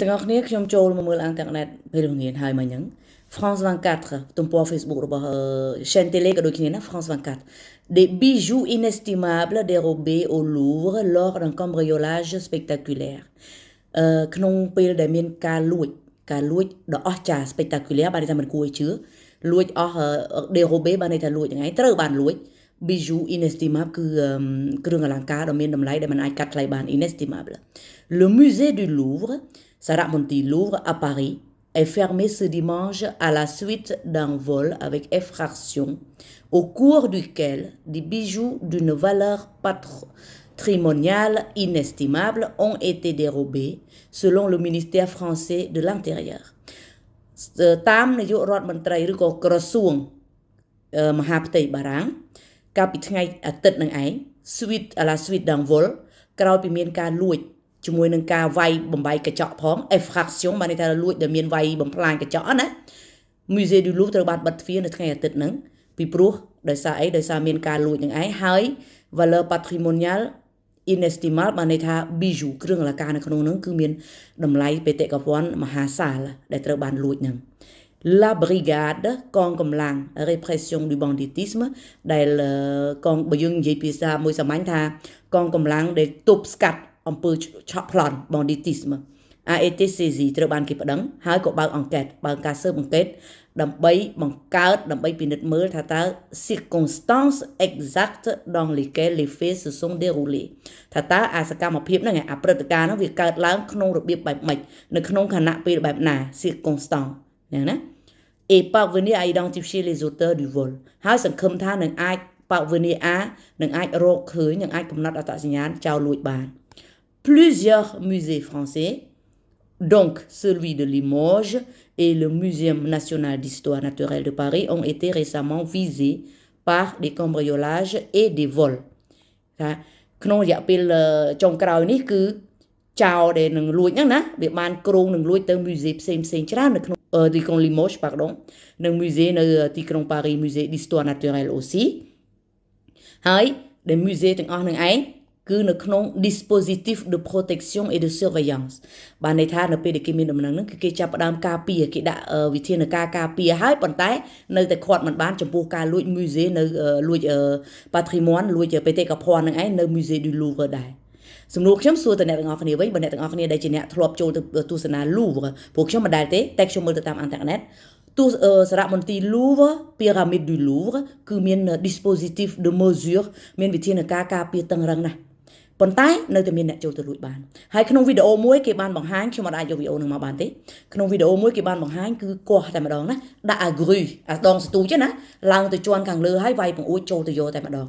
ទាំងអស់គ្នាខ្ញុំចូលមកមើលអ៊ីនធឺណិតពេលល្ងាចហើយមិញហ្នឹង France 24 ទំព័រ Facebook របស់ chaîne télé ក៏ដូចគ្នាណា France 24 des bijoux inestimables dérobés au Louvre lors d'un cambriolage spectaculaire ក្នុងពេលដែលមានការលួចដ៏អស្ចារ្យ spectaculaire បានន័យថាមិនគួរឲ្យជឿលួចអស់ dérobé បានន័យថាលួចហ្នឹងឯងត្រូវបានលួច bijoux inestimable គឺគ្រឿងអលង្ការដ៏មានតម្លៃដែលមិនអាចកាត់ថ្លៃបាន inestimable le musée du Louvre Sarah Monti Louvre à Paris est fermé ce dimanche à la suite d'un vol avec effraction au cours duquel des bijoux d'une valeur patrimoniale inestimable ont été dérobés selon le ministère français de l'Intérieur. តាមនាយករដ្ឋមន្ត្រីឬក៏ក្រសួងមហាផ្ទៃបារាំងកាលពីថ្ងៃអាទិត្យនឹងឯង suite à la suite d'un vol ក្រោយពីមានការលួចជាមួយនឹងការវាយបំបែកកញ្ចក់ផង effraction បានន័យថាលួចដែលមានវាយបំផ្លាញកញ្ចក់ណា Musée du Louvre ត្រូវបានបិទទ្វារនៅថ្ងៃអាទិត្យហ្នឹងពីព្រោះដោយសារអីដោយសារមានការលួចនឹងឯងហើយ valeur patrimoniale inestimable បានន័យថា bijou គ្រឿងអលង្ការនៅក្នុងហ្នឹងគឺមានតម្លៃបេតិកភណ្ឌមហាសាលដែលត្រូវបានលួចហ្នឹង La brigade កងកម្លាំង répression du banditisme ដែលកងបើយើងនិយាយភាសាមួយសាមញ្ញថាកងកម្លាំងដែលទប់ស្កាត់អំពើឆក់ប្លន់ banditisme a été saisi ត្រូវបានគេប្តឹងហើយក៏បើកអង្កេតបើកការស៊ើបអង្កេតដើម្បីពិនិត្យមើលថាតើ circonstances exactes dans lesquelles les faits se sont déroulés ថាតើអាសកម្មភាពហ្នឹងអាព្រឹត្តិការណ៍ហ្នឹងវាកើតឡើងក្នុងរបៀបបែបម៉េចនៅក្នុងខណៈពេលបែបណា circonstance ហ្នឹងណា et parvenir à identifier les auteurs du vol ហើយសង្ឃឹមថានឹងអាច parvenir à នឹងអាចរកឃើញនឹងអាចកំណត់អត្តសញ្ញាណចោរលួចបានPlusieurs musées français, donc celui de Limoges et le Muséum national d'histoire naturelle de Paris, ont été récemment visés par des cambriolages et des vols. ក្នុងរយៈពេលចុងក្រោយនេះគឺចោរដែលនឹងលួចហ្នឹងណាវាបានគ្រោងនឹងលួចទៅ musée ផ្សេងច្រើននៅក្នុងទីក្រុង Limoges pardon និង musée នៅទីក្រុង Paris musée d'histoire naturelle aussi ហើយដែល musée ទាំងអស់នឹងឯងគឺនៅក្នុង dispositif de protection et de surveillance បានន័យថានៅពេលដែលគេមានដំណឹងហ្នឹងគឺគេចាប់ផ្ដើមការពារគេដាក់វិធានការការពារហើយប៉ុន្តែនៅតែខាត់មិនបានចំពោះការលួច musée នៅលួច patrimoine លួចបេតិកភណ្ឌហ្នឹងឯងនៅ musée du Louvre ដែរសំណួរខ្ញុំសួរតអ្នកទាំងអស់គ្នាវិញបើអ្នកទាំងអស់គ្នាដែលជាអ្នកធ្លាប់ចូលទៅទស្សនា Louvre ព្រោះខ្ញុំមិនដែលទេតែខ្ញុំមើលទៅតាមអ៊ីនធឺណិតសារមន្ទីរ Louvre pyramide du Louvre គឺមាន dispositif de mesure មានវិធានការការពារតឹងរ៉ឹងណាស់ប៉ុន្តែនៅតែមានអ្នកចូលទៅលួចបានហើយក្នុងវីដេអូមួយគេបានបង្ហាញខ្ញុំអត់អាចយកវីដេអូនឹងមកបានទេក្នុងវីដេអូមួយគេបានបង្ហាញគឺកោះតែម្ដងណាដាក់អាដងស្ទូចណាឡើងទៅជាន់ខាងលើហើយវាយបង្អួចចូលទៅយកតែម្ដង